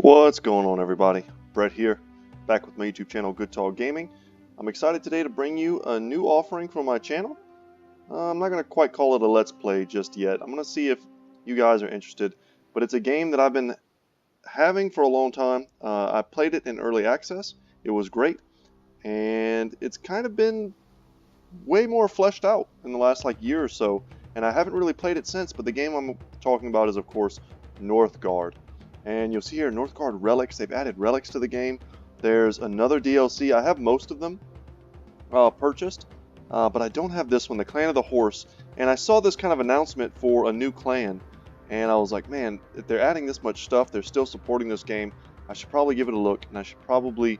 What's going on, everybody? Brett here, back with my YouTube channel Good Talk Gaming. I'm excited today to bring you a new offering from my channel. I'm not going to quite call it a Let's Play just yet. I'm going to see if you guys are interested, but it's a game that I've been having for a long time. I played it in early access. It was great, and it's kind of been way more fleshed out in the last year or so, and I haven't really played it since, but the game I'm talking about is, of course, Northgard. And you'll see here Northgard relics. They've added relics to the game. There's another DLC. I have most of them purchased, but I don't have this one, the Clan of the Horse. And I saw this kind of announcement for a new clan, and I was like, man, if they're adding this much stuff, they're still supporting this game, I should probably give it a look, and I should probably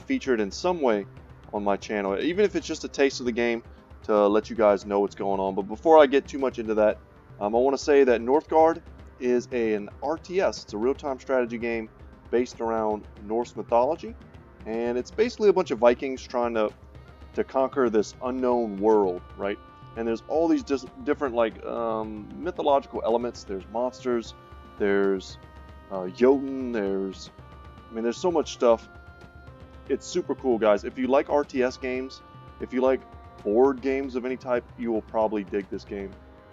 feature it in some way on my channel, even if it's just a taste of the game to let you guys know what's going on. But before I get too much into that, I want to say that Northgard is an RTS. It's a real-time strategy game based around Norse mythology, and it's basically a bunch of Vikings trying to conquer this unknown world, right? And there's all these different mythological elements. There's monsters, there's Jotun, there's so much stuff. It's super cool, guys. If you like RTS games, if you like board games of any type, you will probably dig this game.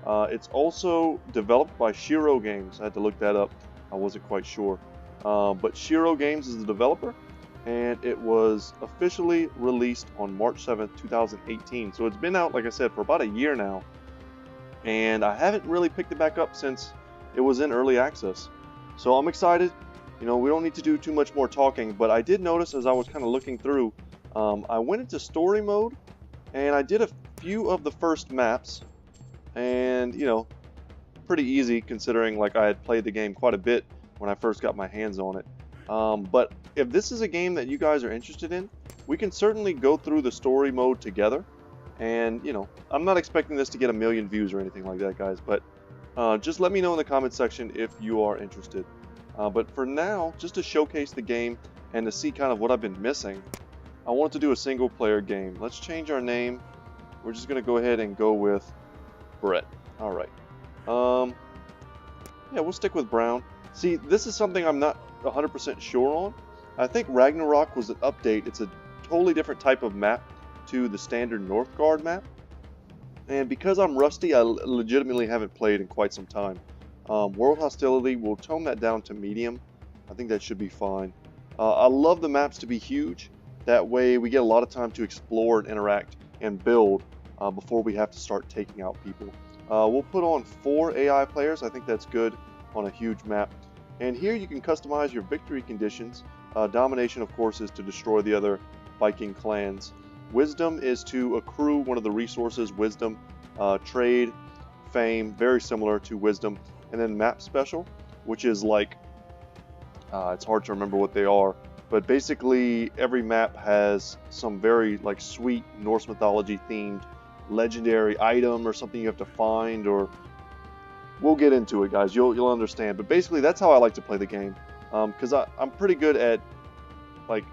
It's also developed by Shiro Games. I had to look that up. I wasn't quite sure. But Shiro Games is the developer, and it was officially released on March 7th, 2018. So it's been out, like I said, for about a year now. And I haven't really picked it back up since it was in early access. So I'm excited. You know, we don't need to do too much more talking, but I did notice as I was kind of looking through, I went into story mode, and I did a few of the first maps. And, you know, pretty easy considering I had played the game quite a bit when I first got my hands on it. But if this is a game that you guys are interested in, we can certainly go through the story mode together. And, you know, I'm not expecting this to get 1 million views or anything like that, guys. But just let me know in the comment section if you are interested. But for now, just to showcase the game and to see kind of what I've been missing, I want to do a single player game. Let's change our name. We're just going to go ahead and go with Brett. Alright. Yeah, we'll stick with Brown. See, this is something I'm not 100% sure on. I think Ragnarok was an update. It's a totally different type of map to the standard Northgard map. And because I'm rusty, I legitimately haven't played in quite some time. World Hostility, we'll tone that down to medium. I think that should be fine. I love the maps to be huge. That way we get a lot of time to explore and interact and build before we have to start taking out people. We'll put on 4 AI players. I think that's good on a huge map. And here you can customize your victory conditions. Domination, of course, is to destroy the other Viking clans. Wisdom is to accrue one of the resources, wisdom. Trade, fame, very similar to wisdom. And then map special, which is it's hard to remember what they are. But basically, every map has some very sweet Norse mythology themed legendary item or something you have to find, or we'll get into it, guys. You'll understand. But basically, that's how I like to play the game, because I'm pretty good at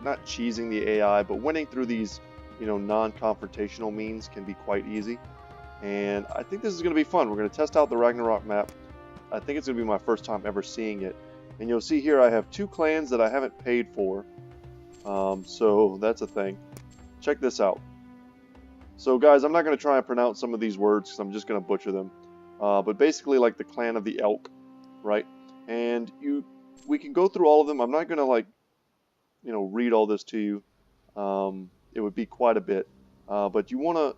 not cheesing the AI, but winning through these non-confrontational means can be quite easy. And I think this is going to be fun. We're going to test out the Ragnarok map. I think it's going to be my first time ever seeing it. And you'll see here I have 2 clans that I haven't paid for. So that's a thing. Check this out. So guys, I'm not going to try and pronounce some of these words because I'm just going to butcher them. But basically the Clan of the Elk, right? And we can go through all of them. I'm not going to read all this to you. It would be quite a bit. But you want to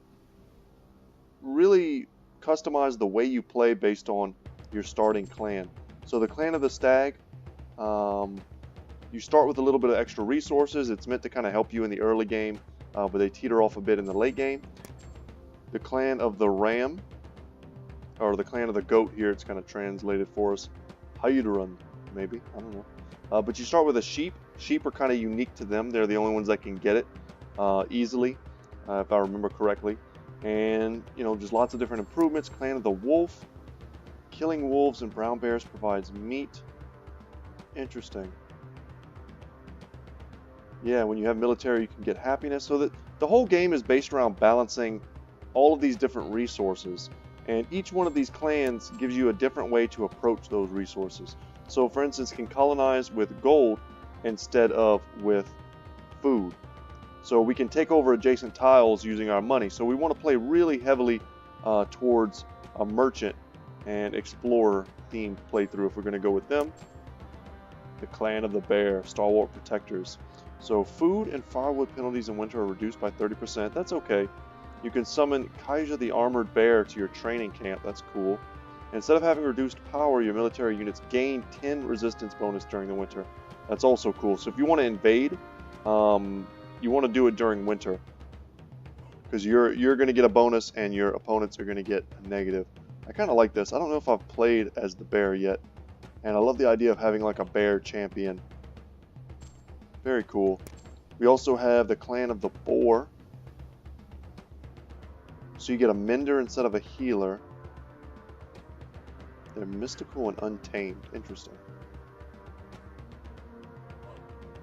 really customize the way you play based on your starting clan. So the Clan of the Stag, you start with a little bit of extra resources. It's meant to kind of help you in the early game, but they teeter off a bit in the late game. The Clan of the Ram, or the Clan of the Goat here, it's kind of translated for us. Haidurun, maybe, I don't know. But you start with a sheep. Sheep are kind of unique to them. They're the only ones that can get it easily, if I remember correctly. And, just lots of different improvements. Clan of the Wolf. Killing wolves and brown bears provides meat. Interesting. Yeah, when you have military, you can get happiness. So that the whole game is based around balancing all of these different resources. And each one of these clans gives you a different way to approach those resources. So for instance, can colonize with gold instead of with food. So we can take over adjacent tiles using our money. So we want to play really heavily towards a merchant and explorer themed playthrough if we're going to go with them. The Clan of the Bear, Stalwart Protectors. So food and firewood penalties in winter are reduced by 30%. That's okay. You can summon Kaija the Armored Bear to your training camp. That's cool. Instead of having reduced power, your military units gain 10 resistance bonus during the winter. That's also cool. So if you want to invade, you want to do it during winter, because you're going to get a bonus and your opponents are going to get a negative. I kind of like this. I don't know if I've played as the bear yet, and I love the idea of having like a bear champion. Very cool. We also have the Clan of the Boar. So you get a mender instead of a healer. They're mystical and untamed. Interesting.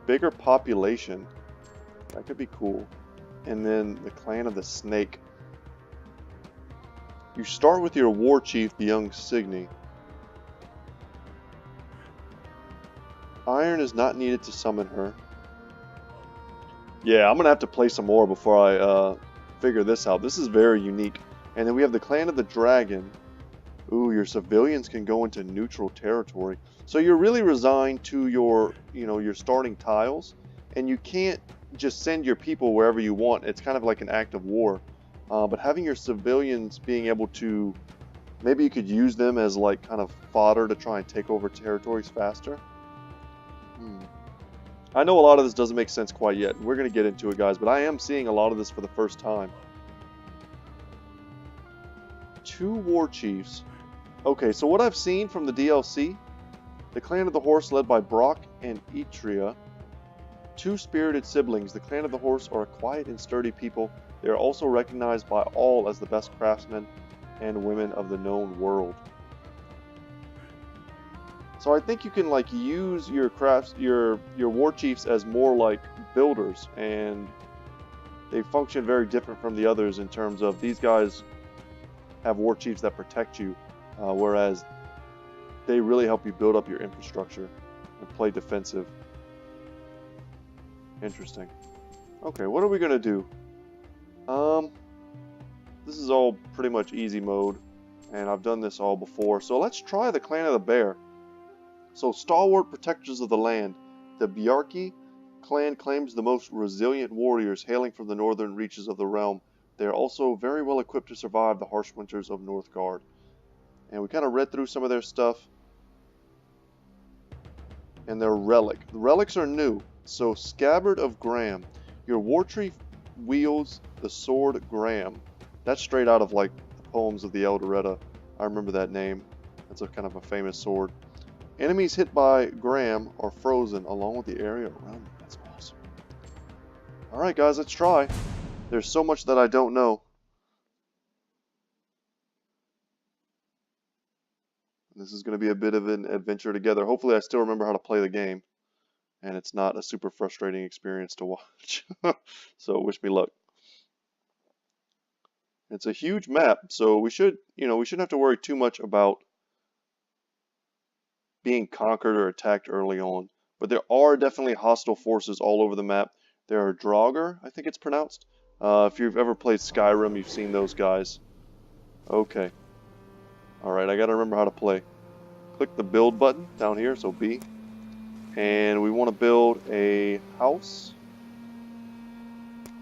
Bigger population. That could be cool. And then the Clan of the Snake. You start with your war chief, the young Signy. Iron is not needed to summon her. Yeah, I'm going to have to play some more before I figure this out. This is very unique. And then we have the Clan of the Dragon. Ooh, your civilians can go into neutral territory. So you're really resigned to your, your starting tiles. And you can't just send your people wherever you want. It's kind of like an act of war. But having your civilians being able to, maybe you could use them as like kind of fodder to try and take over territories faster. I know a lot of this doesn't make sense quite yet. We're going to get into it, guys, but I am seeing a lot of this for the first time. 2 war chiefs. Okay, so what I've seen from the DLC, the Clan of the Horse led by Brock and Etria. 2 spirited siblings. The Clan of the Horse are a quiet and sturdy people. They are also recognized by all as the best craftsmen and women of the known world. So I think you can like use your your war chiefs as more like builders, and they function very different from the others in terms of these guys have war chiefs that protect you, whereas they really help you build up your infrastructure and play defensive. Interesting. Okay, what are we gonna do? This is all pretty much easy mode, and I've done this all before. So let's try the Clan of the Bear. So, Stalwart Protectors of the Land. The Bjarki clan claims the most resilient warriors hailing from the northern reaches of the realm. They are also very well equipped to survive the harsh winters of Northgard. And we kind of read through some of their stuff. And their relic. The relics are new. So, Scabbard of Graham. Your war chief wields the sword Graham. That's straight out of like the poems of the Eldoretta. I remember that name. That's a kind of a famous sword. Enemies hit by Graham are frozen along with the area around them. That's awesome. Alright guys, let's try. There's so much that I don't know. This is going to be a bit of an adventure together. Hopefully I still remember how to play the game. And it's not a super frustrating experience to watch. So wish me luck. It's a huge map, so we shouldn't have to worry too much about being conquered or attacked early on. But there are definitely hostile forces all over the map. There are Draugr, I think it's pronounced. If you've ever played Skyrim, you've seen those guys. Okay. Alright, I gotta remember how to play. Click the build button down here, so B. And we want to build a house.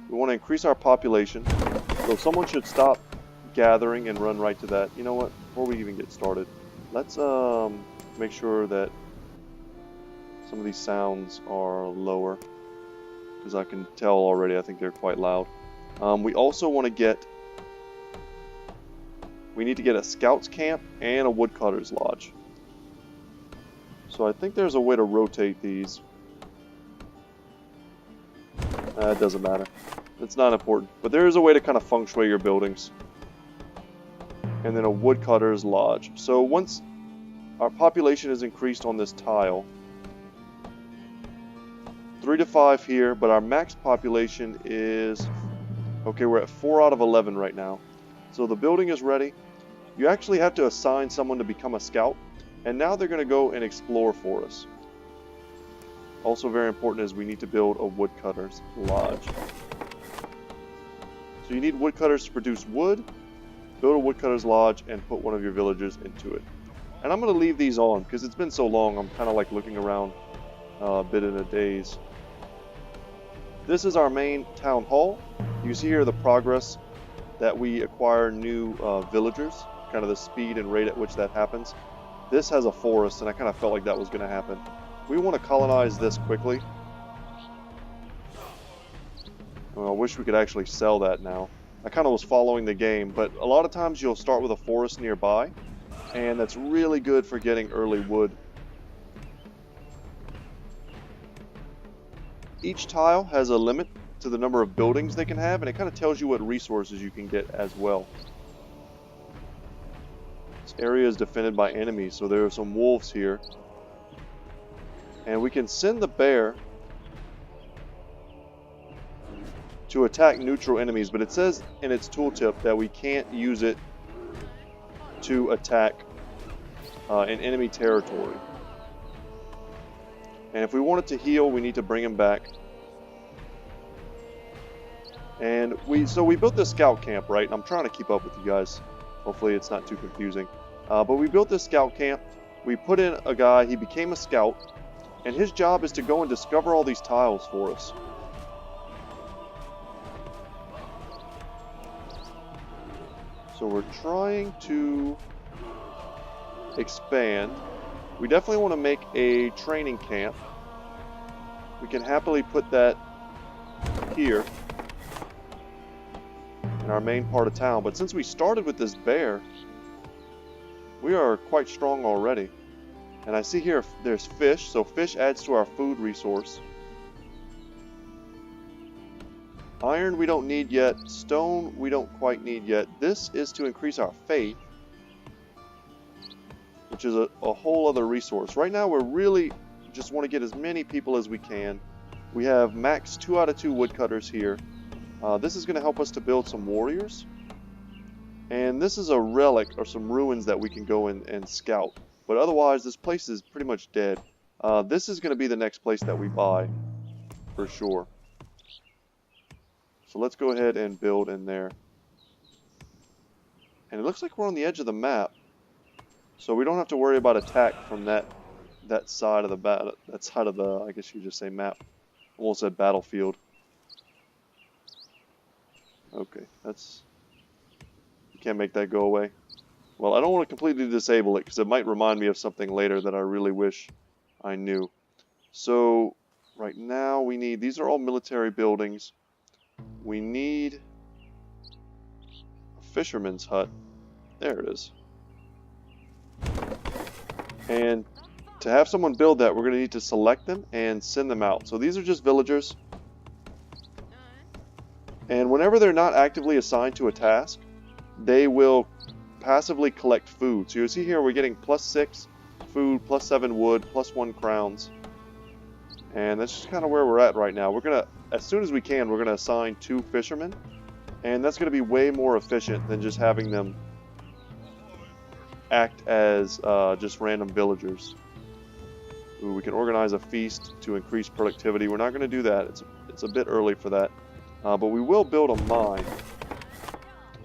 We want to increase our population. So someone should stop gathering and run right to that. You know what? Before we even get started, let's make sure that some of these sounds are lower, because I can tell already I think they're quite loud. We also want to get, we need to get a scouts camp and a woodcutter's lodge. So I think there's a way to rotate these. It doesn't matter. It's not important. But there is a way to kind of feng shui your buildings. And then a woodcutter's lodge. So once our population is increased on this tile, 3 to 5 here, but our max population is, okay, we're at 4 out of 11 right now. So the building is ready. You actually have to assign someone to become a scout. And now they're going to go and explore for us. Also very important is we need to build a woodcutter's lodge. So you need woodcutters to produce wood, build a woodcutter's lodge, and put one of your villagers into it. And I'm going to leave these on because it's been so long, I'm kind of like looking around a bit in a daze. This is our main town hall. You see here the progress that we acquire new villagers, kind of the speed and rate at which that happens. This has a forest, and I kind of felt like that was going to happen. We want to colonize this quickly. Well, I wish we could actually sell that now. I kind of was following the game, but a lot of times you'll start with a forest nearby, and that's really good for getting early wood. Each tile has a limit to the number of buildings they can have, and it kind of tells you what resources you can get as well. This area is defended by enemies, so there are some wolves here. And we can send the bear to attack neutral enemies, but it says in its tooltip that we can't use it to attack in enemy territory. And if we want it to heal, we need to bring him back. And so we built this scout camp, right? I'm trying to keep up with you guys. Hopefully it's not too confusing. But we built this scout camp. We put in a guy, he became a scout, and his job is to go and discover all these tiles for us. So we're trying to expand. We definitely want to make a training camp. We can happily put that here in our main part of town. But since we started with this bear, we are quite strong already. And I see here there's fish, so fish adds to our food resource. Iron we don't need yet. Stone we don't quite need yet. This is to increase our faith, which is a whole other resource. Right now we're really just want to get as many people as we can. We have max 2 out of 2 woodcutters here. This is going to help us to build some warriors. And this is a relic or some ruins that we can go in and scout. But otherwise this place is pretty much dead. This is going to be the next place that we buy for sure. So let's go ahead and build in there. And it looks like we're on the edge of the map. So we don't have to worry about attack from that side of the I guess you could just say map. Almost said battlefield. Okay, you can't make that go away. Well, I don't want to completely disable it because it might remind me of something later that I really wish I knew. So right now we need, these are all military buildings. We need a fisherman's hut. There it is. And to have someone build that, we're going to need to select them and send them out. So these are just villagers. And whenever they're not actively assigned to a task, they will passively collect food. So you see here we're getting +6 food, +7 wood, +1 crowns. And that's just kind of where we're at right now. We're going to, as soon as we can, we're going to assign 2 fishermen. And that's going to be way more efficient than just having them act as just random villagers. Ooh, we can organize a feast to increase productivity. We're not going to do that. It's a bit early for that. But we will build a mine.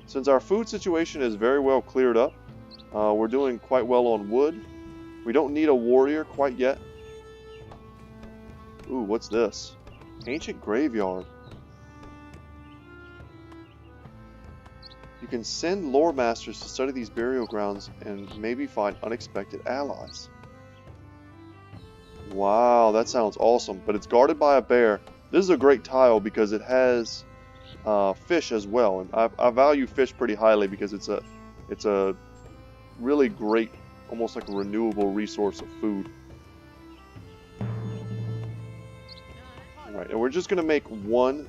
Since our food situation is very well cleared up, we're doing quite well on wood. We don't need a warrior quite yet. Ooh, what's this? Ancient graveyard. You can send lore masters to study these burial grounds and maybe find unexpected allies. Wow, that sounds awesome, but it's guarded by a bear. This is a great tile because it has fish as well, and I value fish pretty highly because it's a really great, almost like a renewable resource of food. Alright, and we're just going to make one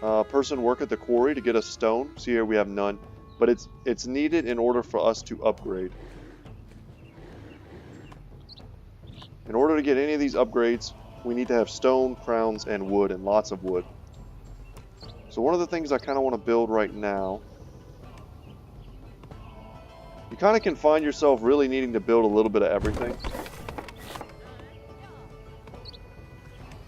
person work at the quarry to get us stone. See here we have none, but it's needed in order for us to upgrade. In order to get any of these upgrades, we need to have stone, crowns, and wood, and lots of wood. So one of the things I kind of want to build right now, you kind of can find yourself really needing to build a little bit of everything.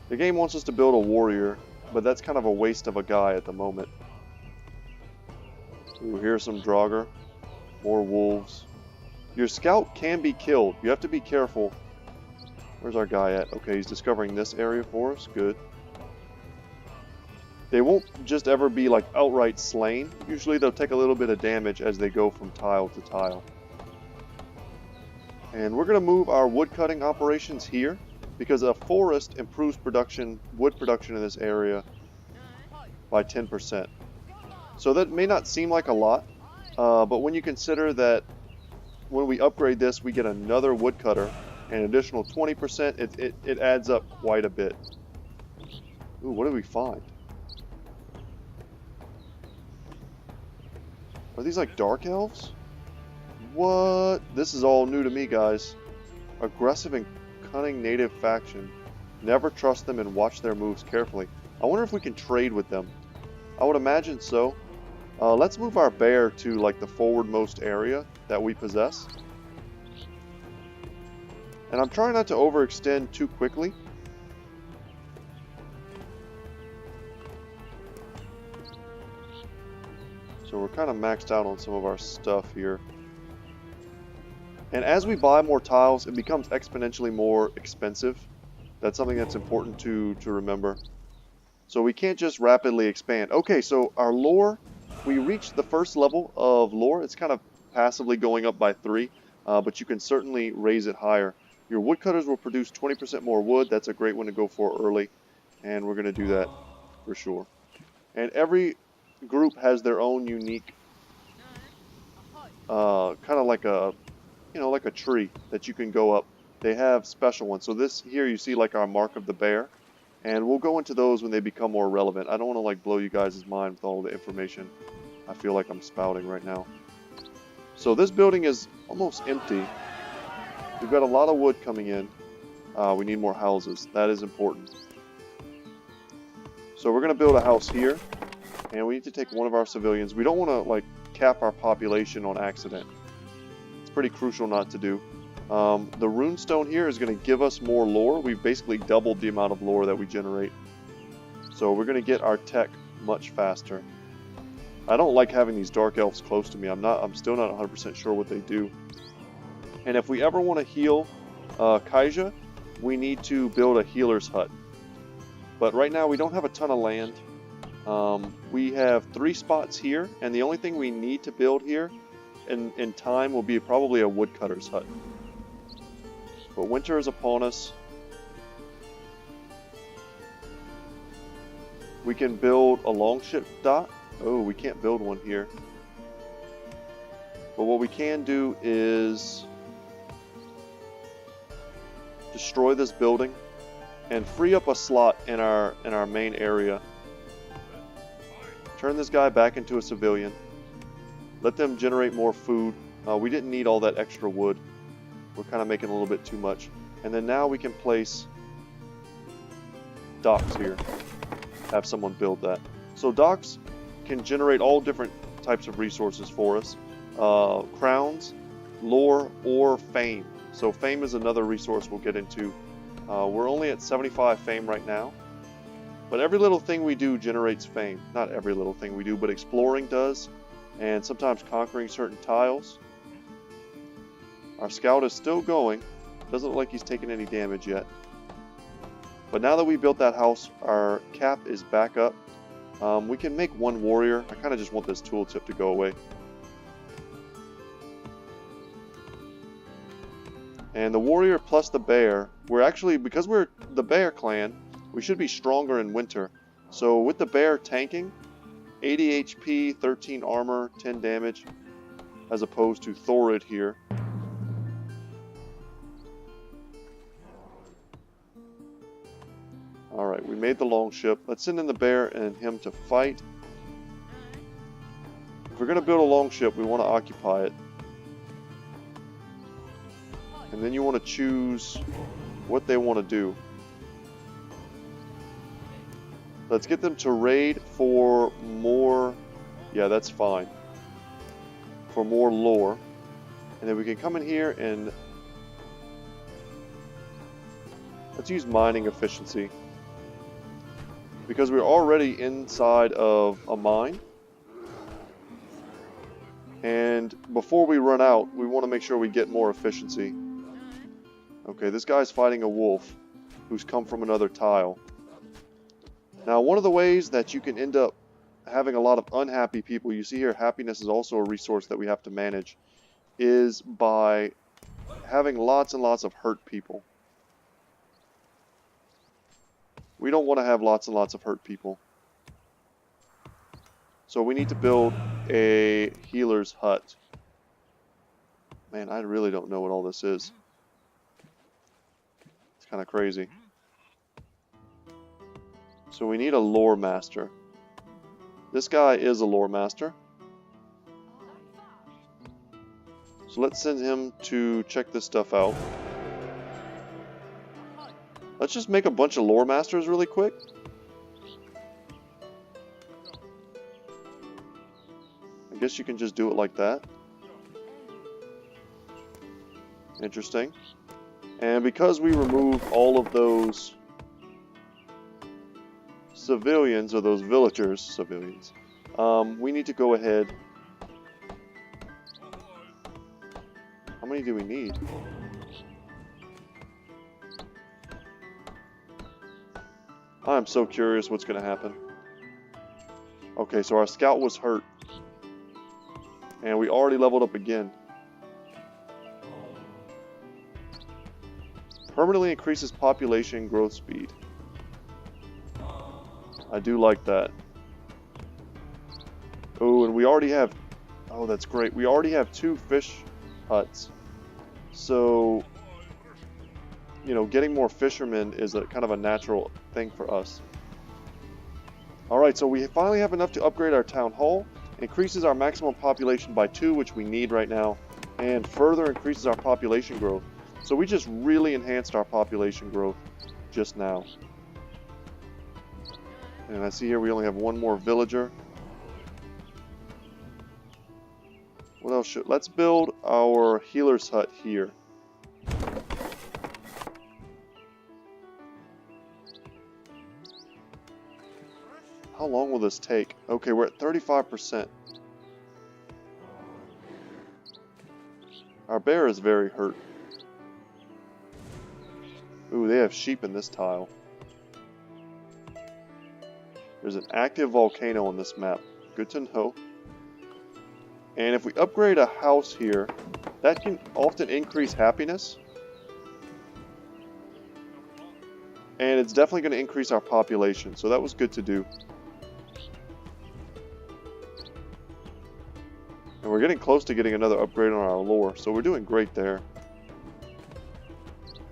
The game wants us to build a warrior, but that's kind of a waste of a guy at the moment. Ooh, here's some Draugr. More wolves. Your scout can be killed. You have to be careful. Where's our guy at? Okay, he's discovering this area for us. Good. They won't just ever be like outright slain. Usually they'll take a little bit of damage as they go from tile to tile. And we're going to move our woodcutting operations here because a forest improves wood production in this area by 10%. So that may not seem like a lot, but when you consider that when we upgrade this we get another woodcutter and an additional 20%, it adds up quite a bit. Ooh, what did we find? Are these like dark elves? What? This is all new to me, guys. Aggressive and cunning native faction. Never trust them and watch their moves carefully. I wonder if we can trade with them. I would imagine so. Let's move our bear to like the forwardmost area that we possess. And I'm trying not to overextend too quickly. So we're kind of maxed out on some of our stuff here. And as we buy more tiles, it becomes exponentially more expensive. That's something that's important to remember. So we can't just rapidly expand. Okay, so our lore, we reached the first level of lore. It's kind of passively going up by 3, but you can certainly raise it higher. Your woodcutters will produce 20% more wood. That's a great one to go for early, and we're going to do that for sure. And every group has their own unique, kind of like a, like a tree that you can go up. They have special ones. So this here you see like our mark of the bear, and we'll go into those when they become more relevant. I don't want to like blow you guys' mind with all the information I feel like I'm spouting right now. So this building is almost empty. We've got a lot of wood coming in. We need more houses. That is important. So we're going to build a house here. And we need to take one of our civilians. We don't want to like cap our population on accident. It's pretty crucial not to do. The runestone here is going to give us more lore. We've basically doubled the amount of lore that we generate. So we're going to get our tech much faster. I don't like having these dark elves close to me. I'm still not 100% sure what they do. And if we ever want to heal Kaija, we need to build a healer's hut. But right now we don't have a ton of land. We have 3 spots here, and the only thing we need to build here in time will be probably a woodcutter's hut. But winter is upon us. We can build a longship dock. Oh, we can't build one here. But what we can do is destroy this building and free up a slot in our main area. Turn this guy back into a civilian. Let them generate more food. We didn't need all that extra wood. We're kind of making a little bit too much. And then now we can place docks here. Have someone build that. So docks can generate all different types of resources for us. Crowns, lore, or fame. So fame is another resource we'll get into. We're only at 75 fame right now. But every little thing we do generates fame. Not every little thing we do, but exploring does. And sometimes conquering certain tiles. Our scout is still going. Doesn't look like he's taken any damage yet. But now that we built that house, our cap is back up. We can make one warrior. I kind of just want this tooltip to go away. And the warrior plus the bear, we're actually, because we're the bear clan, we should be stronger in winter. So with the bear tanking, 80 HP, 13 armor, 10 damage, as opposed to Thorid here. Alright, we made the longship. Let's send in the bear and him to fight. If we're going to build a longship, we want to occupy it. And then you want to choose what they want to do. Let's get them to raid for more... Yeah, that's fine. For more lore. And then we can come in here and let's use mining efficiency. Because we're already inside of a mine. And before we run out, we want to make sure we get more efficiency. Okay, this guy's fighting a wolf who's come from another tile. Now, one of the ways that you can end up having a lot of unhappy people, you see here, happiness is also a resource that we have to manage, is by having lots and lots of hurt people. We don't want to have lots and lots of hurt people. So we need to build a healer's hut. Man, I really don't know what all this is. It's kind of crazy. So we need a lore master. This guy is a lore master. So let's send him to check this stuff out. Let's just make a bunch of lore masters really quick. I guess you can just do it like that. Interesting. And because we removed all of those civilians, or those villagers, we need to go ahead. How many do we need? I'm so curious what's going to happen. Okay, so our scout was hurt. And we already leveled up again. Permanently increases population growth speed. I do like that. Oh, and we already have... Oh, that's great. We already have 2 fish huts. So, you know, getting more fishermen is a kind of a natural thing for us. Alright, so we finally have enough to upgrade our town hall. Increases our maximum population by 2, which we need right now. And further increases our population growth. So we just really enhanced our population growth just now. And I see here we only have 1 more villager. What else should... Let's build our healer's hut here. How long will this take? Okay, we're at 35%. Our bear is very hurt. Ooh, they have sheep in this tile. There's an active volcano on this map. Good to know. And if we upgrade a house here, that can often increase happiness. And it's definitely going to increase our population, so that was good to do. And we're getting close to getting another upgrade on our lore, so we're doing great there.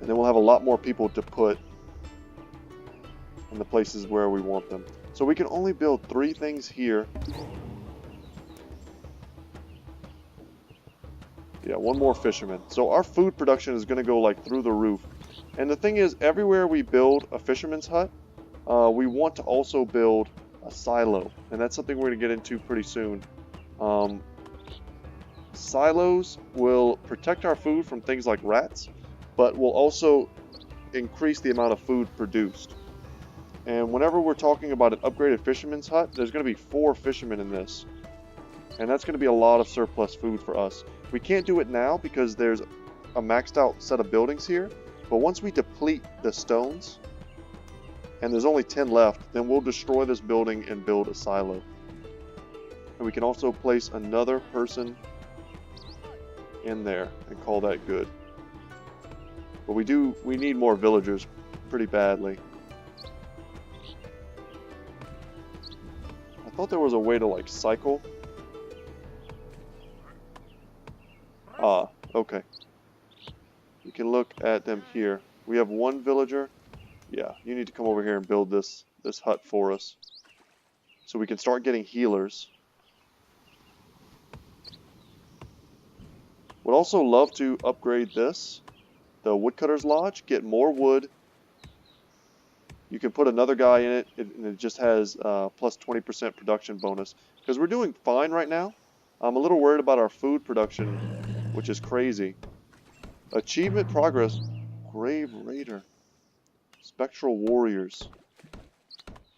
And then we'll have a lot more people to put in the places where we want them. So we can only build 3 things here. Yeah, 1 more fisherman. So our food production is going to go like through the roof. And the thing is, everywhere we build a fisherman's hut, we want to also build a silo. And that's something we're going to get into pretty soon. Silos will protect our food from things like rats, but will also increase the amount of food produced. And whenever we're talking about an upgraded fisherman's hut, there's going to be 4 fishermen in this. And that's going to be a lot of surplus food for us. We can't do it now because there's a maxed out set of buildings here. But once we deplete the stones, and there's only 10 left, then we'll destroy this building and build a silo. And we can also place another person in there and call that good. But we need more villagers pretty badly. I thought there was a way to like cycle. Ah, okay. You can look at them here. We have 1 villager. Yeah, you need to come over here and build this hut for us. So we can start getting healers. Would also love to upgrade this. The Woodcutter's Lodge. Get more wood. You can put another guy in it, and it just has plus 20% production bonus. Because we're doing fine right now. I'm a little worried about our food production which is crazy. Achievement progress. Grave Raider. Spectral Warriors.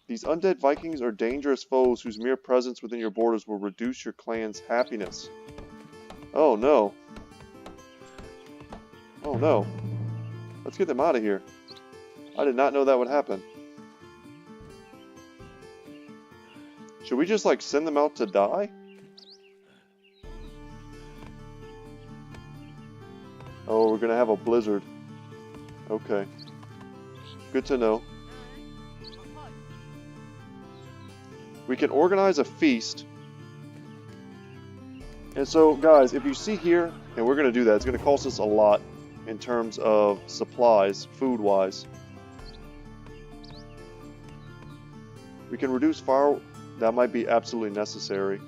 These undead Vikings are dangerous foes whose mere presence within your borders will reduce your clan's happiness. Oh no. Oh no. Let's get them out of here. I did not know that would happen. Should we just like send them out to die? Oh, we're gonna have a blizzard. Okay. Good to know. We can organize a feast. And so, guys, if you see here, and we're gonna do that, it's gonna cost us a lot in terms of supplies, food-wise. We can reduce fire. That might be absolutely necessary.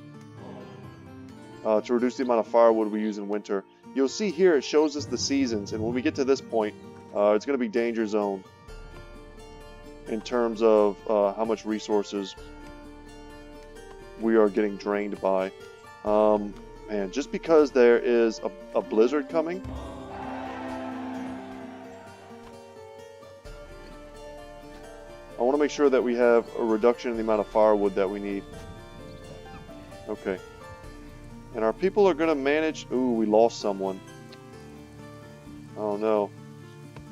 To reduce the amount of firewood we use in winter. You'll see here it shows us the seasons, and when we get to this point, it's going to be danger zone in terms of how much resources we are getting drained by. Man, just because there is a blizzard coming, I want to make sure that we have a reduction in the amount of firewood that we need. Okay. And our people are going to manage... Ooh, we lost someone. Oh no.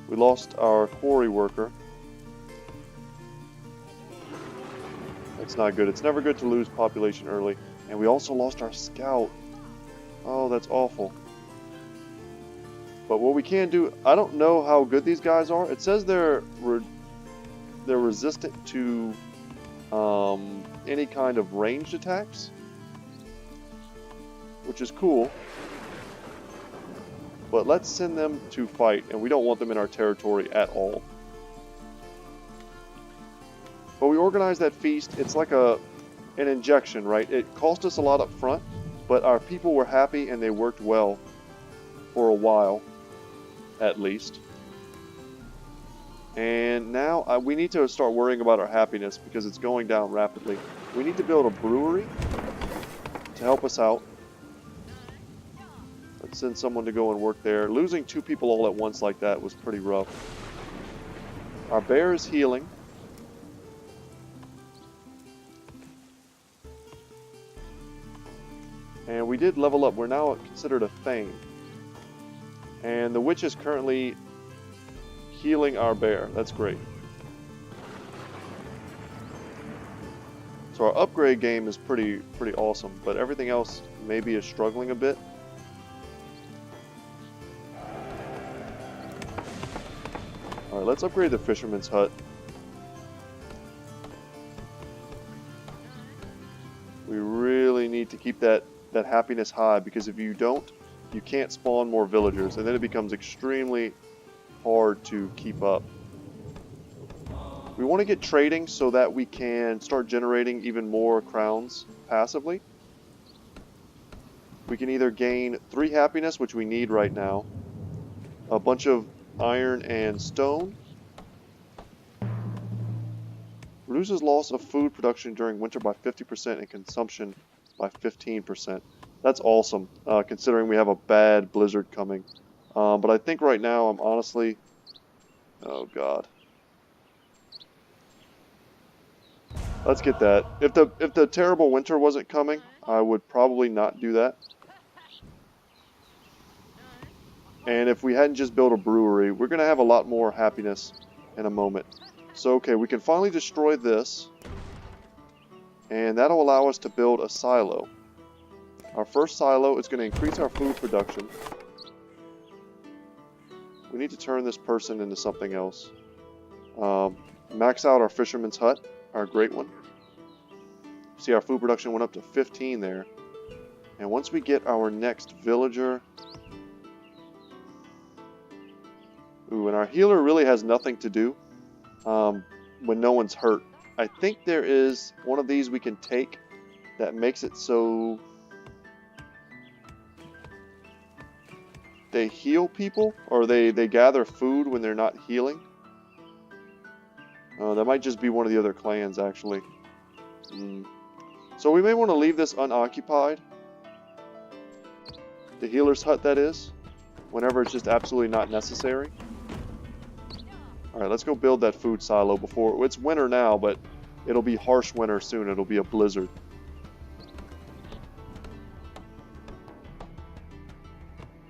We lost our quarry worker. That's not good. It's never good to lose population early. And we also lost our scout. Oh, that's awful. But what we can do... I don't know how good these guys are. It says they're resistant to any kind of ranged attacks, which is cool. But let's send them to fight, and we don't want them in our territory at all. But we organized that feast. It's like an injection, right? It cost us a lot up front, but our people were happy and they worked well for a while, at least. And now we need to start worrying about our happiness because it's going down rapidly. We need to build a brewery to help us out. Let's send someone to go and work there. Losing 2 people all at once like that was pretty rough. Our bear is healing. And we did level up. We're now considered a thane. And the witch is currently healing our bear. That's great. So our upgrade game is pretty awesome, but everything else maybe is struggling a bit. Alright, let's upgrade the fisherman's hut. We really need to keep that happiness high, because if you don't, you can't spawn more villagers, and then it becomes extremely hard to keep up. We want to get trading so that we can start generating even more crowns passively. We can either gain 3 happiness, which we need right now, a bunch of iron and stone, reduces loss of food production during winter by 50% and consumption by 15%. That's awesome, considering we have a bad blizzard coming. But I think right now I'm honestly... Oh god. Let's get that. If the terrible winter wasn't coming, I would probably not do that. And if we hadn't just built a brewery, we're going to have a lot more happiness in a moment. So okay, we can finally destroy this. And that'll allow us to build a silo. Our first silo is going to increase our food production. We need to turn this person into something else. Max out our fisherman's hut, our great one. See, our food production went up to 15 there. And once we get our next villager... Ooh, and our healer really has nothing to do when no one's hurt. I think there is one of these we can take that makes it so they heal people, or they gather food when they're not healing. That might just be one of the other clans, actually. So we may want to leave this unoccupied. The healer's hut, that is. Whenever it's just absolutely not necessary. Alright, let's go build that food silo before... It's winter now, but it'll be harsh winter soon. It'll be a blizzard.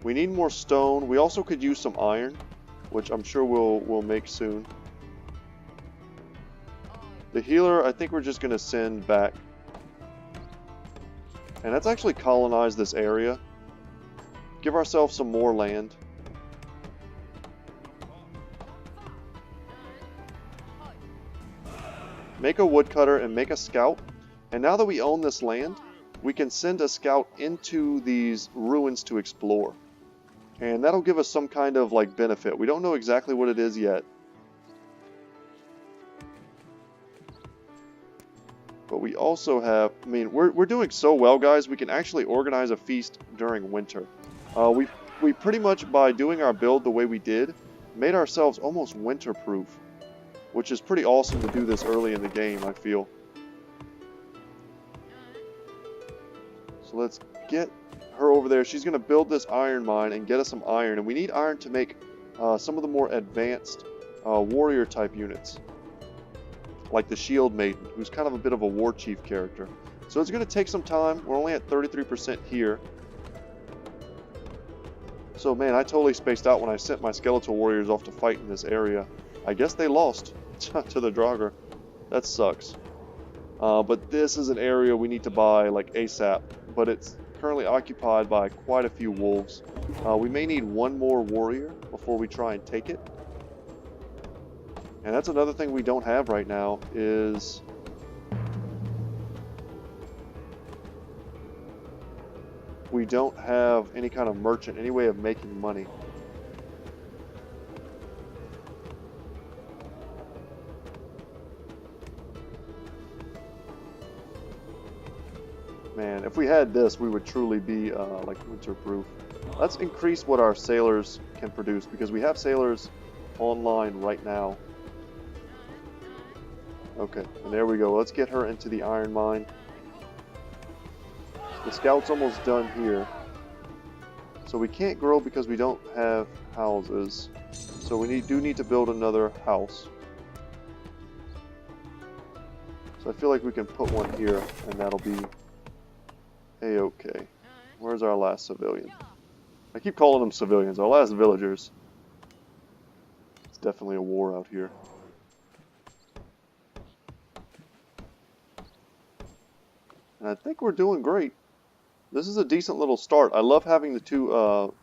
We need more stone. We also could use some iron, which I'm sure we'll make soon. The healer, I think we're just going to send back. And let's actually colonize this area. Give ourselves some more land. Make a woodcutter and make a scout. And now that we own this land, we can send a scout into these ruins to explore. And that'll give us some kind of like benefit. We don't know exactly what it is yet. But we also have, I mean, we're doing so well, guys, we can actually organize a feast during winter. We pretty much, by doing our build the way we did, made ourselves almost winter-proof. Which is pretty awesome to do this early in the game, I feel. So let's get her over there. She's going to build this iron mine and get us some iron. And we need iron to make some of the more advanced warrior-type units. Like the Shield Maiden, who's kind of a bit of a war chief character. So it's going to take some time. We're only at 33% here. So man, I totally spaced out when I sent my skeletal warriors off to fight in this area. I guess they lost to the Draugr. That sucks. But this is an area we need to buy like ASAP. But it's currently occupied by quite a few wolves. We may need one more warrior before we try and take it. And that's another thing we don't have right now is... we don't have any kind of merchant, any way of making money. Man, if we had this, we would truly be like winter-proof. Let's increase what our sailors can produce, because we have sailors online right now. Okay, and there we go. Let's get her into the iron mine. The scout's almost done here. So we can't grow because we don't have houses. So we do need to build another house. So I feel like we can put one here, and that'll be a-okay. Where's our last civilian? I keep calling them civilians. Our last villagers. It's definitely a war out here. And I think we're doing great. This is a decent little start. I love having the two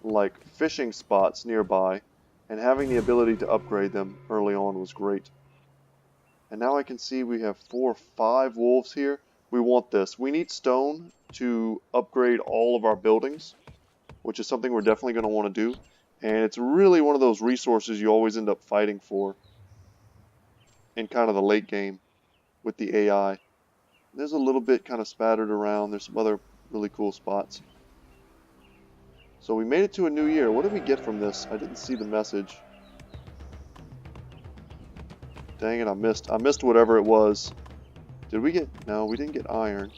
like fishing spots nearby, and having the ability to upgrade them early on was great. And now I can see we have 4 or 5 wolves here. We want this. We need stone to upgrade all of our buildings, which is something we're definitely going to want to do. And it's really one of those resources you always end up fighting for in kind of the late game with the AI. There's a little bit kind of spattered around. There's some other really cool spots. So we made it to a new year. What did we get from this? I didn't see the message. Dang it, I missed whatever it was. Did we get... no, we didn't get iron.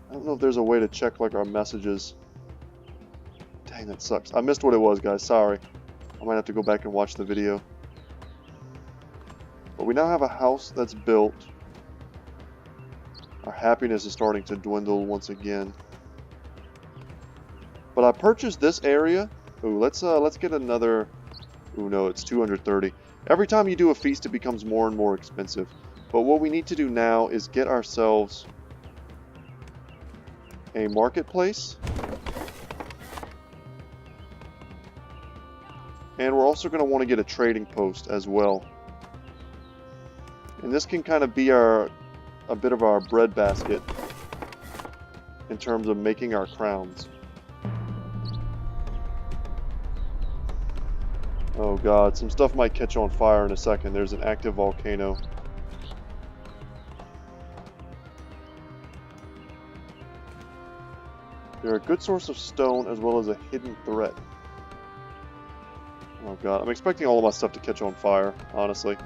I don't know if there's a way to check like our messages. Dang, that sucks. I missed what it was, guys. Sorry. I might have to go back and watch the video. But we now have a house that's built. Our happiness is starting to dwindle once again. But I purchased this area. Ooh, let's get another. Ooh, no, it's 230. Every time you do a feast, it becomes more and more expensive. But what we need to do now is get ourselves a marketplace. And we're also going to want to get a trading post as well. And this can kind of be a bit of our breadbasket in terms of making our crowns. Oh god, some stuff might catch on fire in a second. There's an active volcano. They're a good source of stone as well as a hidden threat. Oh god, I'm expecting all of my stuff to catch on fire, honestly.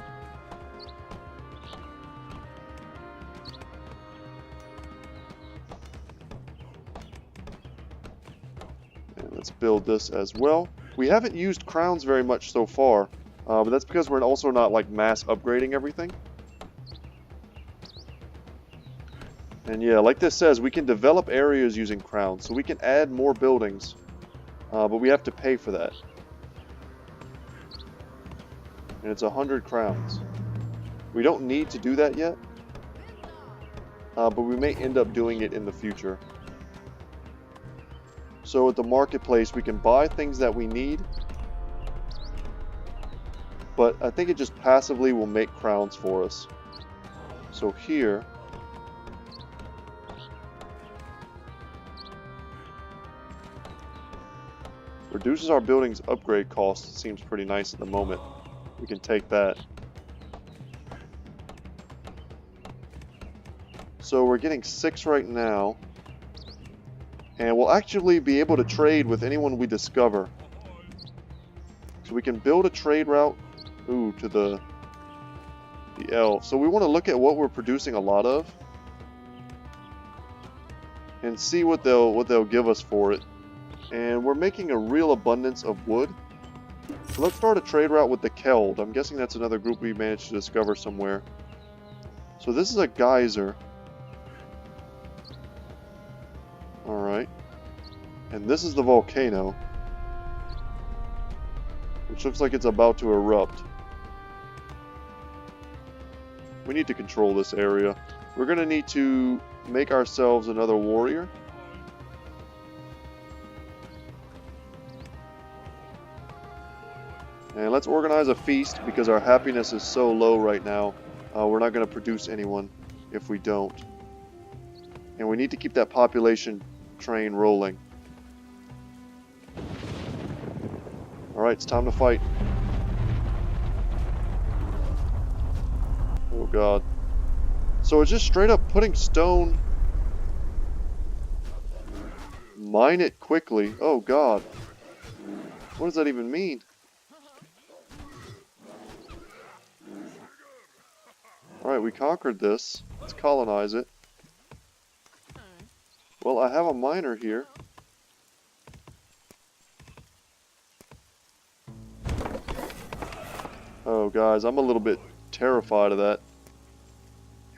build this as well. We haven't used crowns very much so far, but that's because we're also not like mass upgrading everything. And yeah, like this says, we can develop areas using crowns, so we can add more buildings, but we have to pay for that. And it's 100 crowns. We don't need to do that yet, but we may end up doing it in the future. So at the marketplace, we can buy things that we need, but I think it just passively will make crowns for us. So here, reduces our building's upgrade cost. It seems pretty nice at the moment. We can take that. So we're getting 6 right now. And we'll actually be able to trade with anyone we discover. So we can build a trade route to the elf. So we want to look at what we're producing a lot of. And see what they'll give us for it. And we're making a real abundance of wood. So let's start a trade route with the Keld. I'm guessing that's another group we managed to discover somewhere. So this is a geyser. Alright. And this is the volcano, which looks like it's about to erupt. We need to control this area. We're going to need to make ourselves another warrior. And let's organize a feast because our happiness is so low right now. We're not going to produce anyone if we don't. And we need to keep that population train rolling. Alright, it's time to fight. Oh god. So it's just straight up putting stone. Mine it quickly. Oh god. What does that even mean? Alright, we conquered this. Let's colonize it. Well, I have a miner here. Oh, guys, I'm a little bit terrified of that.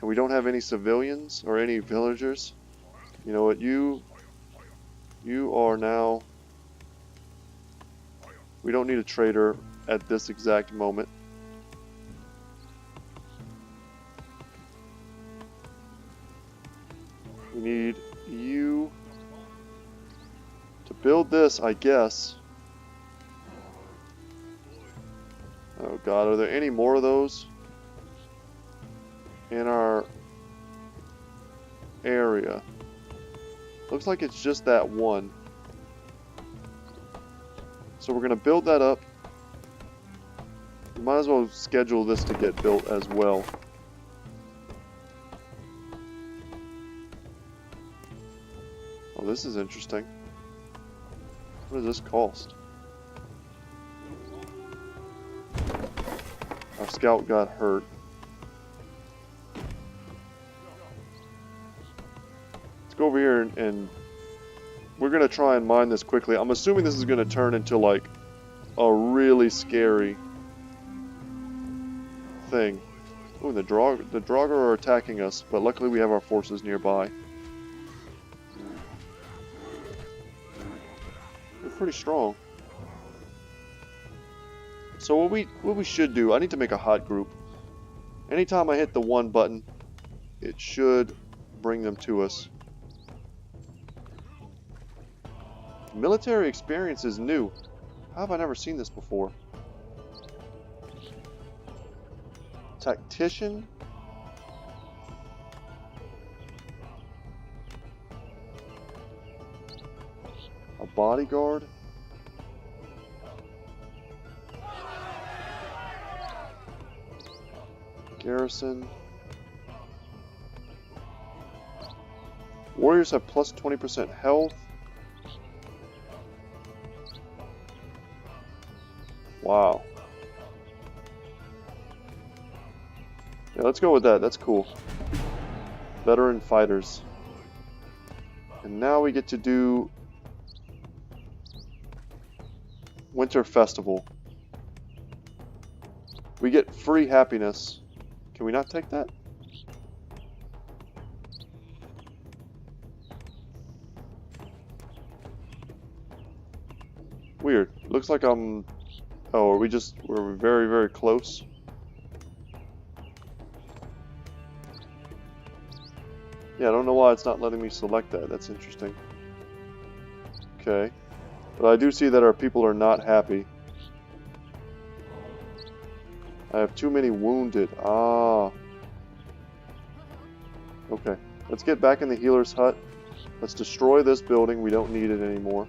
And we don't have any civilians or any villagers. You know what, you are now... We don't need a trader at this exact moment. We need you to build this, I guess. Oh god, are there any more of those in our area? Looks like it's just that one. So we're going to build that up. We might as well schedule this to get built as well. Oh, this is interesting. What does this cost? Our scout got hurt. Let's go over here and we're going to try and mine this quickly. I'm assuming this is going to turn into like a really scary thing. Ooh, the Draugr are attacking us, but luckily we have our forces nearby. Pretty strong. So what we should do, I need to make a hot group. Anytime I hit the 1 button, it should bring them to us. Military experience is new. How have I never seen this before? Tactician? A bodyguard? Garrison. Warriors have plus 20% health. Wow. Yeah, let's go with that. That's cool. Veteran fighters. And now we get to do Winter Festival. We get free happiness. Can we not take that? Weird. Looks like I'm... Oh, we're very, very close. Yeah, I don't know why it's not letting me select that. That's interesting. Okay. But I do see that our people are not happy. I have too many wounded. Ah. Okay. Let's get back in the healer's hut. Let's destroy this building. We don't need it anymore.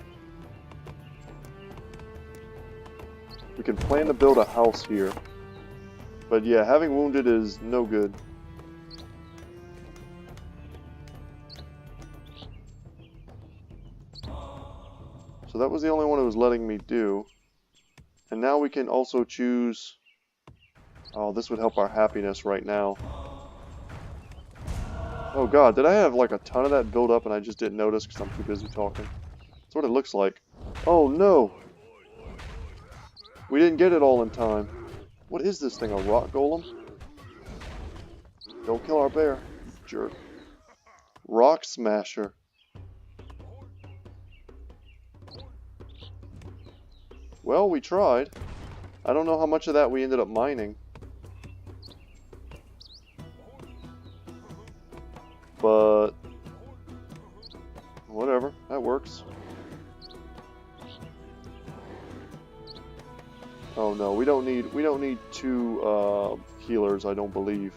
We can plan to build a house here. But yeah, having wounded is no good. So that was the only one it was letting me do. And now we can also choose... Oh, this would help our happiness right now. Oh god, did I have like a ton of that build up and I just didn't notice because I'm too busy talking? That's what it looks like. Oh no! We didn't get it all in time. What is this thing, a rock golem? Don't kill our bear, jerk. Rock smasher. Well, we tried. I don't know how much of that we ended up mining. But whatever, that works. Oh no, we don't need two healers, I don't believe.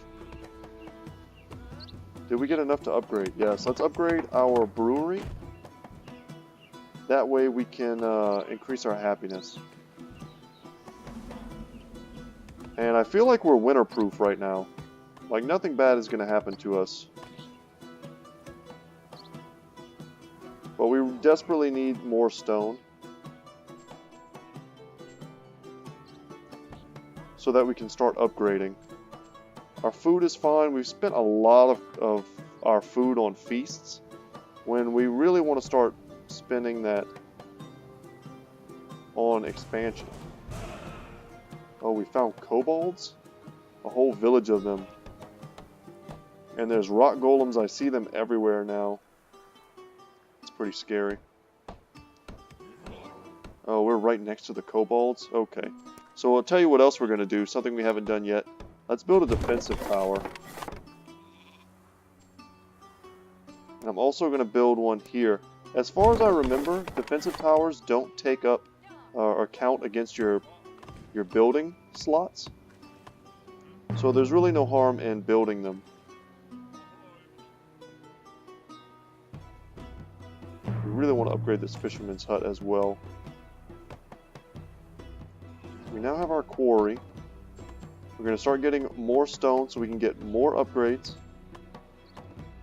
Did we get enough to upgrade? Yes, let's upgrade our brewery. That way we can increase our happiness. And I feel like we're winter-proof right now. Like nothing bad is going to happen to us. But we desperately need more stone. So that we can start upgrading. Our food is fine. We've spent a lot of our food on feasts. When we really want to start spending that on expansion. Oh, we found kobolds? A whole village of them. And there's rock golems. I see them everywhere now. It's pretty scary. Oh, we're right next to the kobolds? Okay. So I'll tell you what else we're going to do. Something we haven't done yet. Let's build a defensive tower. And I'm also going to build one here. As far as I remember, defensive towers don't take up or count against your building slots. So there's really no harm in building them. We really want to upgrade this fisherman's hut as well. We now have our quarry. We're going to start getting more stone so we can get more upgrades.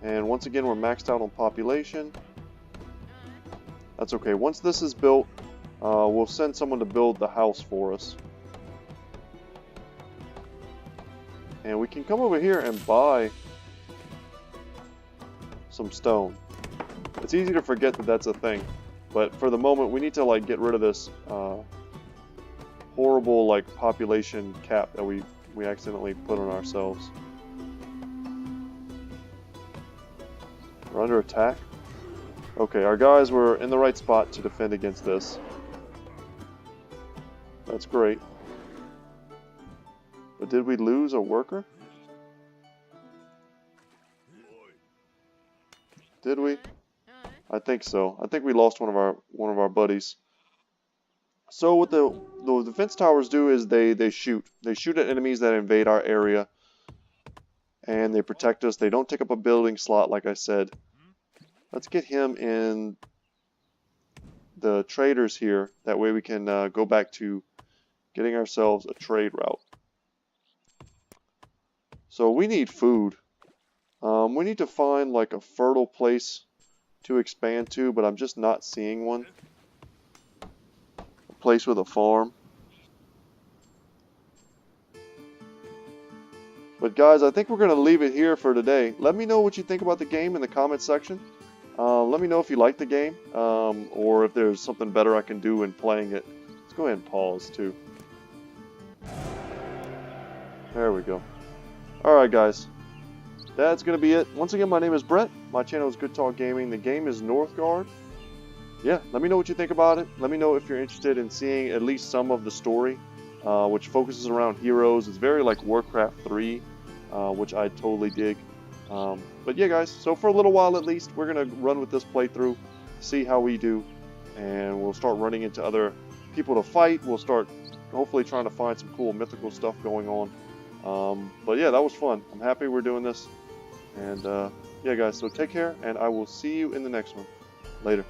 And once again, we're maxed out on population. That's okay. Once this is built, we'll send someone to build the house for us. And we can come over here and buy some stone. It's easy to forget that that's a thing. But for the moment, we need to like get rid of this horrible like population cap that we accidentally put on ourselves. We're under attack. Okay, our guys were in the right spot to defend against this. That's great. But did we lose a worker? Did we? I think so. I think we lost one of our buddies. So what the defense towers do is they shoot. They shoot at enemies that invade our area. And they protect us. They don't take up a building slot, like I said. Let's get him in the traders here. That way we can go back to getting ourselves a trade route. So we need food. We need to find like a fertile place to expand to, but I'm just not seeing one. A place with a farm. But guys, I think we're going to leave it here for today. Let me know what you think about the game in the comments section. Let me know if you like the game, or if there's something better I can do in playing it. Let's go ahead and pause too. There we go. Alright guys, that's going to be it. Once again, my name is Brett. My channel is Good Talk Gaming. The game is Northgard. Yeah, let me know what you think about it. Let me know if you're interested in seeing at least some of the story, which focuses around heroes. It's very like Warcraft 3, which I totally dig. But yeah guys, so for a little while at least, we're going to run with this playthrough, see how we do, and we'll start running into other people to fight. We'll start hopefully trying to find some cool mythical stuff going on. But yeah, that was fun. I'm happy we're doing this. And yeah guys, so take care, and I will see you in the next one. Later.